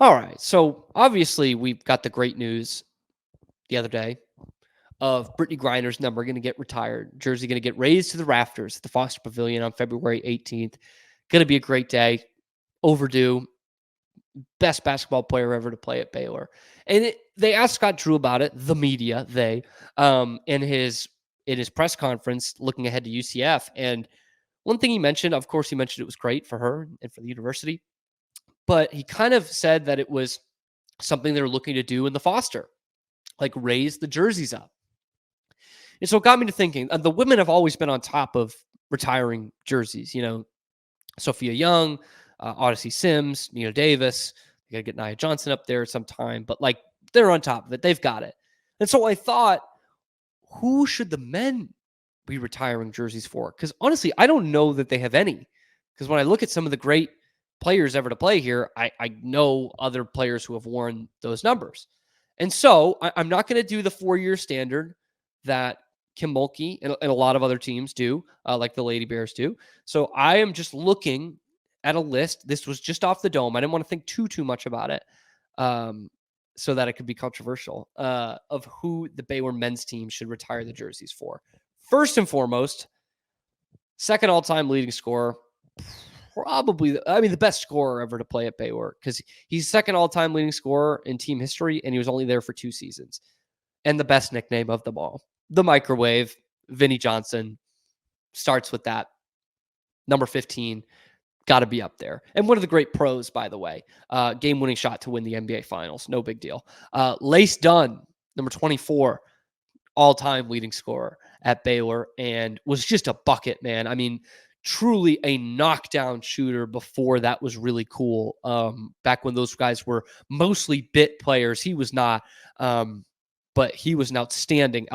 All right. So obviously we've got the great news the other day of Brittney Griner's number going to get retired. Jersey going to get raised to the rafters at the Foster Pavilion on February 18th. Going to be a great day. Overdue. Best basketball player ever to play at Baylor. And they asked Scott Drew about it, the media, in his press conference looking ahead to UCF. And one thing he mentioned, of course, he mentioned it was great for her and for the university, but he kind of said that it was something they were looking to do in the Foster, like raise the jerseys up. And so it got me to thinking, the women have always been on top of retiring jerseys. Sophia Young, Odyssey Sims, Nina Davis. You got to get Nia Johnson up there sometime, but like they're on top of it. They've got it. And so I thought, who should the men be retiring jerseys for? Because honestly, I don't know that they have any. Because when I look at some of the great players ever to play here, I know other players who have worn those numbers. And so I'm not going to do the 4-year standard that Kim Mulkey and a lot of other teams do, like the Lady Bears do. So I am just looking at a list. This was just off the dome. I didn't want to think too much about it, so that it could be controversial, of who the Baylor men's team should retire the jerseys for. First and foremost, second all-time leading scorer, probably, the best scorer ever to play at Baylor, because he's second all-time leading scorer in team history, and he was only there for 2 seasons. And the best nickname of them all, the microwave, Vinnie Johnson, starts with that. Number 15, got to be up there. And one of the great pros, by the way, game-winning shot to win the NBA Finals. No big deal. Lace Dunn, number 24, all-time leading scorer at Baylor, and was just a bucket, man. Truly a knockdown shooter before that was really cool. Back when those guys were mostly bit players, he was not. But he was an outstanding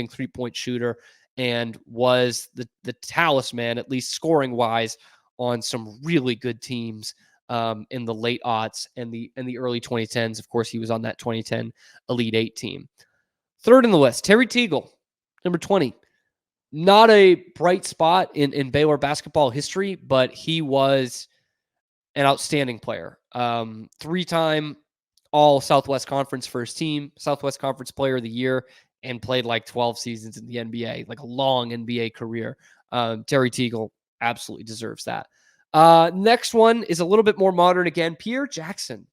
three-point shooter and was the talisman, at least scoring-wise, on some really good teams in the late aughts and the early 2010s. Of course, he was on that 2010 Elite Eight team. Third in the list, Terry Teagle, number 20. Not a bright spot in Baylor basketball history, but he was an outstanding player. 3-time All Southwest Conference first team, Southwest Conference Player of the Year, and played like 12 seasons in the NBA, like a long NBA career. Terry Teagle absolutely deserves that. Next one is a little bit more modern again. Pierre Jackson,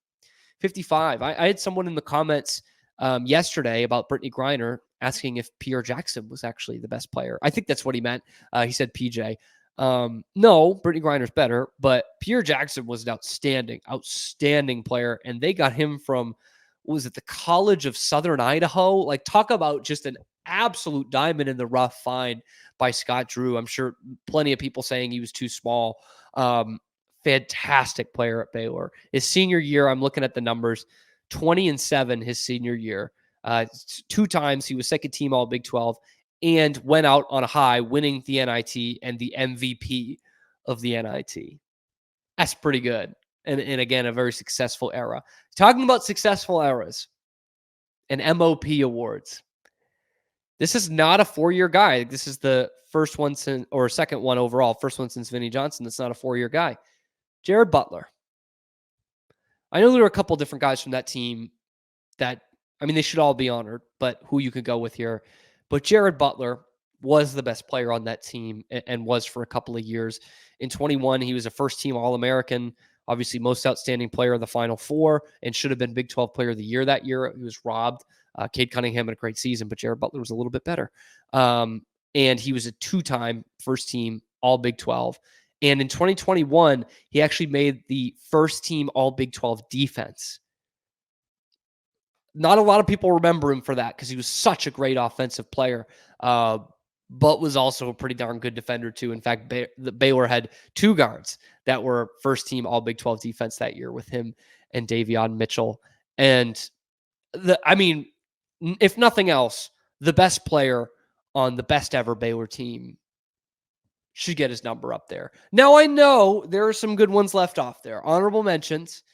55. I had someone in the comments yesterday about Brittney Griner asking if Pierre Jackson was actually the best player. I think that's what he meant. He said PJ. No, Brittney Griner's better, but Pierre Jackson was an outstanding player, and they got him from, was it the College of Southern Idaho? Like, talk about just an absolute diamond in the rough find by Scott Drew. I'm sure plenty of people saying he was too small. Fantastic player at Baylor. His senior year, I'm looking at the numbers, 20-7 his senior year. 2 times he was second team All Big 12 and went out on a high, winning the NIT and the MVP of the NIT. That's pretty good. And again, a very successful era. Talking about successful eras and MOP awards. This is not a 4-year guy. This is the first one since, or second one overall, first one since Vinnie Johnson. That's not a 4-year guy. Jared Butler. I know there are a couple different guys from that team that, they should all be honored, but who you could go with here. But Jared Butler was the best player on that team and was for a couple of years. In 21, he was a first-team All-American, obviously most outstanding player of the Final Four, and should have been Big 12 Player of the Year that year. He was robbed. Cade Cunningham had a great season, but Jared Butler was a little bit better. And he was a 2-time first-team All-Big 12. And in 2021, he actually made the first-team All-Big 12 defense. Not a lot of people remember him for that because he was such a great offensive player, but was also a pretty darn good defender too. In fact, Baylor had 2 guards that were first team All Big 12 defense that year with him and Davion Mitchell. And if nothing else, the best player on the best ever Baylor team should get his number up there. Now, I know there are some good ones left off there. Honorable mentions.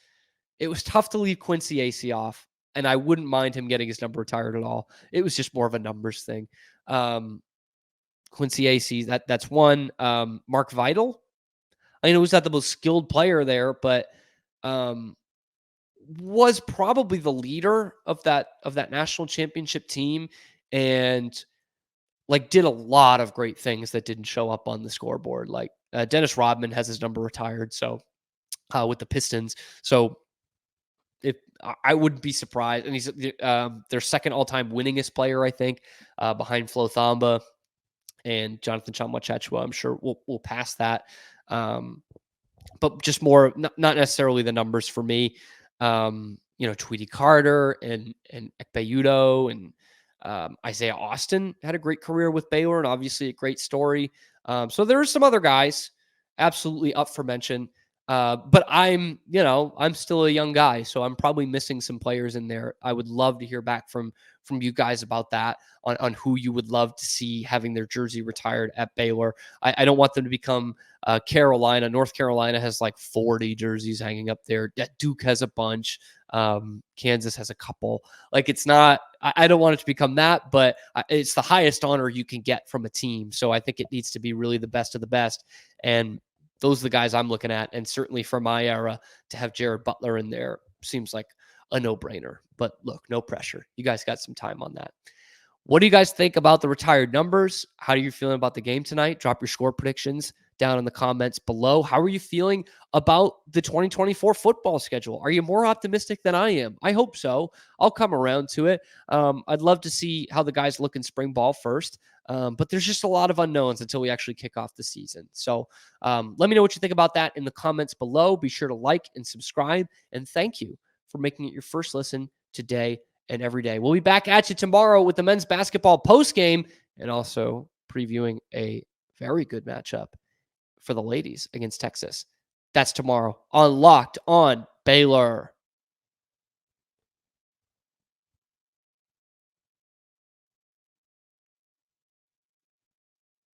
It was tough to leave Quincy Acey off, and I wouldn't mind him getting his number retired at all. It was just more of a numbers thing. Quincy Acey, that's one. Mark Vital. I know he's not the most skilled player there, but was probably the leader of that national championship team, and like did a lot of great things that didn't show up on the scoreboard. Like Dennis Rodman has his number retired, so with the Pistons. So if I wouldn't be surprised, and he's their second all-time winningest player, I think, behind Flo Thamba and Jonathan Tchamwa. I'm sure we'll pass that. But just more, not necessarily the numbers for me. Tweety Carter and Ekpe and Isaiah Austin had a great career with Baylor, and obviously a great story. So there are some other guys absolutely up for mention. But I'm still a young guy, so I'm probably missing some players in there. I would love to hear back from you guys about that, on who you would love to see having their jersey retired at Baylor. I don't want them to become Carolina. North Carolina has like 40 jerseys hanging up there. Duke has a bunch. Kansas has a couple. Like, it's not, I don't want it to become that, but it's the highest honor you can get from a team. So I think it needs to be really the best of the best. And those are the guys I'm looking at. And certainly for my era, to have Jared Butler in there seems like a no-brainer. But look, no pressure. You guys got some time on that. What do you guys think about the retired numbers? How are you feeling about the game tonight? Drop your score predictions down in the comments below. How are you feeling about the 2024 football schedule? Are you more optimistic than I am? I hope so. I'll come around to it. I'd love to see how the guys look in spring ball first. But there's just a lot of unknowns until we actually kick off the season. So let me know what you think about that in the comments below. Be sure to like and subscribe. And thank you for making it your first listen today and every day. We'll be back at you tomorrow with the men's basketball post game, and also previewing a very good matchup for the ladies against Texas. That's tomorrow on Locked on Baylor.